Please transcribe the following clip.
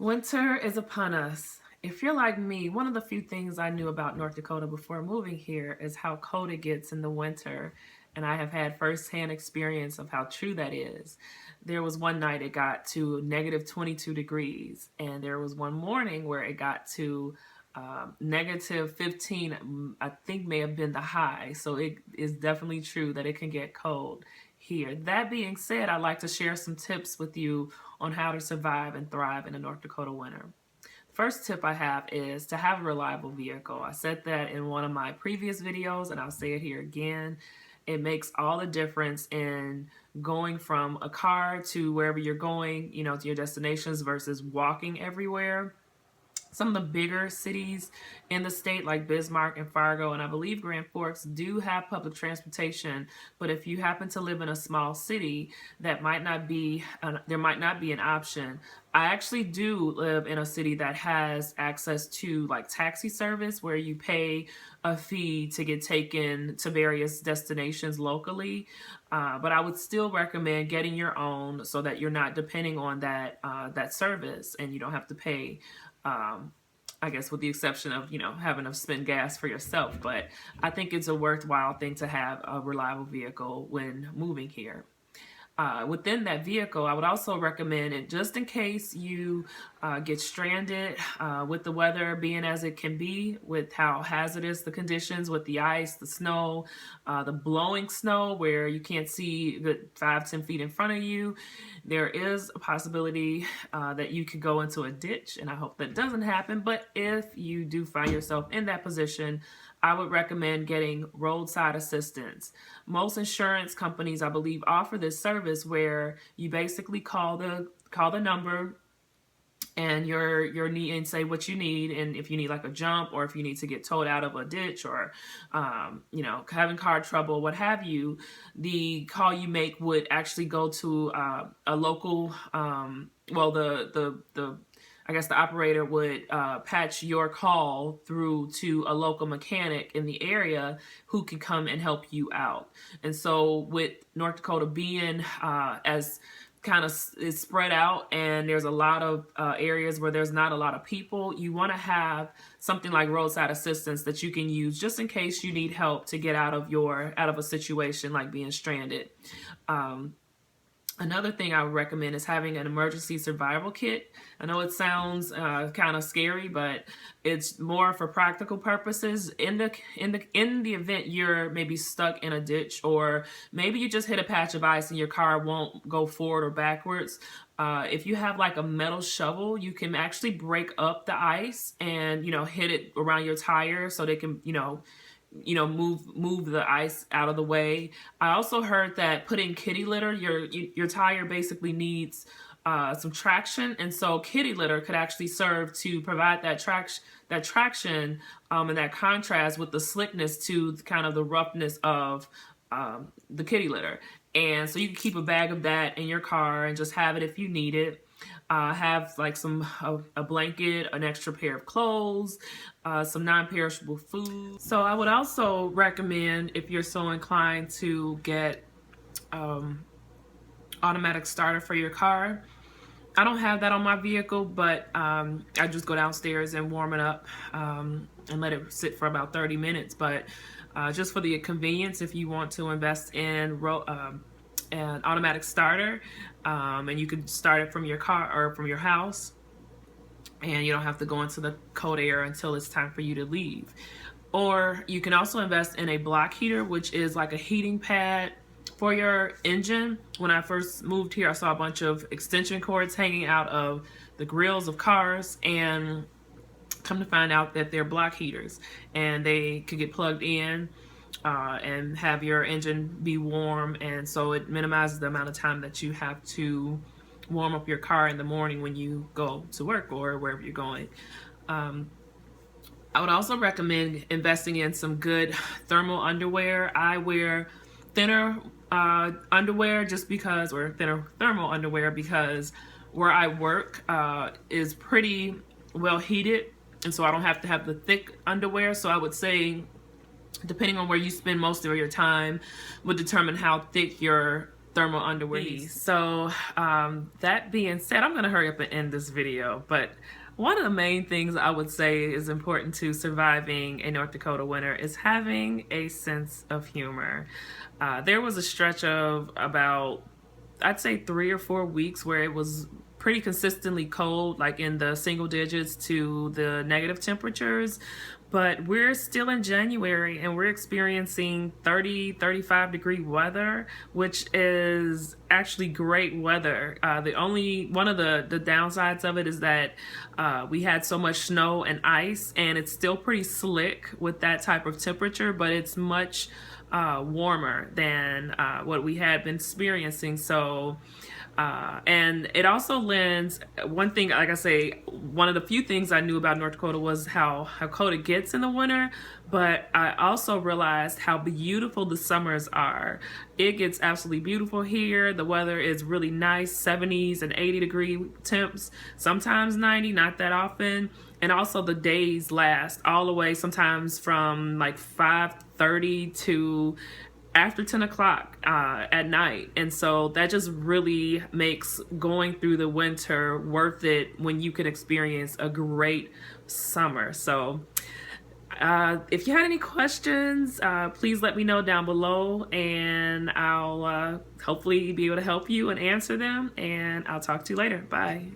Winter is upon us. If you're like me, one of the few things I knew about North Dakota before moving here is how cold it gets in the winter, and I have had firsthand experience of how true that is. There was one night it got to negative 22 degrees, and there was one morning where it got to negative 15, I think may have been the high. So it is definitely true that it can get cold here. That being said, I'd like to share some tips with you on how to survive and thrive in the North Dakota winter. The first tip I have is to have a reliable vehicle. I said that in one of my previous videos, and I'll say it here again. It makes all the difference in going from a car to wherever you're going, to your destinations versus walking everywhere. Some of the bigger cities in the state like Bismarck and Fargo and I believe Grand Forks do have public transportation, but if you happen to live in a small city, that might not be there might not be an option. I actually do live in a city that has access to like taxi service where you pay a fee to get taken to various destinations locally, but I would still recommend getting your own so that you're not depending on that service and you don't have to pay. I guess with the exception of, having to spend gas for yourself. But I think it's a worthwhile thing to have a reliable vehicle when moving here. Within that vehicle, I would also recommend it just in case you get stranded with the weather being as it can be, with how hazardous the conditions with the ice, the snow, the blowing snow where you can't see good 5-10 feet in front of you. There is a possibility that you could go into a ditch, and I hope that doesn't happen. But if you do find yourself in that position, I would recommend getting roadside assistance. Most insurance companies, I believe, offer this service where you basically call the number and your need and say what you need, and if you need like a jump or if you need to get towed out of a ditch or having car trouble, what have you, the call you make would actually go to a local the I guess the operator would patch your call through to a local mechanic in the area who can come and help you out. And so with North Dakota being as kind of is spread out and there's a lot of areas where there's not a lot of people, you want to have something like roadside assistance that you can use just in case you need help to get out of a situation like being stranded. Another thing I would recommend is having an emergency survival kit. I know it sounds kind of scary, but it's more for practical purposes. In the event you're maybe stuck in a ditch, or maybe you just hit a patch of ice and your car won't go forward or backwards. If you have like a metal shovel, you can actually break up the ice and hit it around your tire so they can move the ice out of the way. I also heard that putting kitty litter, your tire basically needs some traction, and so kitty litter could actually serve to provide that traction and that contrast with the slickness to kind of the roughness of the kitty litter. And so you can keep a bag of that in your car and just have it if you need it. Have like a blanket, an extra pair of clothes, some non-perishable food. So I would also recommend, if you're so inclined, to get automatic starter for your car. I don't have that on my vehicle, but I just go downstairs and warm it up and let it sit for about 30 minutes. But just for the convenience, if you want to invest in an automatic starter, and you can start it from your car or from your house, and you don't have to go into the cold air until it's time for you to leave. Or you can also invest in a block heater, which is like a heating pad for your engine. When I first moved here, I saw a bunch of extension cords hanging out of the grills of cars, and come to find out that they're block heaters, and they could get plugged in and have your engine be warm, and so it minimizes the amount of time that you have to warm up your car in the morning when you go to work or wherever you're going. I would also recommend investing in some good thermal underwear. I wear thinner underwear just because, or thinner thermal underwear, because where I work is pretty well heated, and so I don't have to have the thick underwear. So I would say, depending on where you spend most of your time, would determine how thick your thermal underwear. So that being said, I'm gonna hurry up and end this video, but one of the main things I would say is important to surviving a North Dakota winter is having a sense of humor. There was a stretch of about, I'd say 3 or 4 weeks where it was pretty consistently cold, like in the single digits to the negative temperatures. But we're still in January and we're experiencing 30, 35 degree weather, which is actually great weather. One of the downsides of it is that we had so much snow and ice, and it's still pretty slick with that type of temperature, but it's much warmer than what we had been experiencing. So and it also lends, one thing, like I say, one of the few things I knew about North Dakota was how cold it gets in the winter, but I also realized how beautiful the summers are. It gets absolutely beautiful here. The weather is really nice, 70s and 80 degree temps, sometimes 90, not that often. And also the days last all the way, sometimes from like 5:30 to after 10 o'clock at night. And so that just really makes going through the winter worth it when you can experience a great summer. So if you had any questions, please let me know down below, and I'll hopefully be able to help you and answer them. And I'll talk to you later. Bye.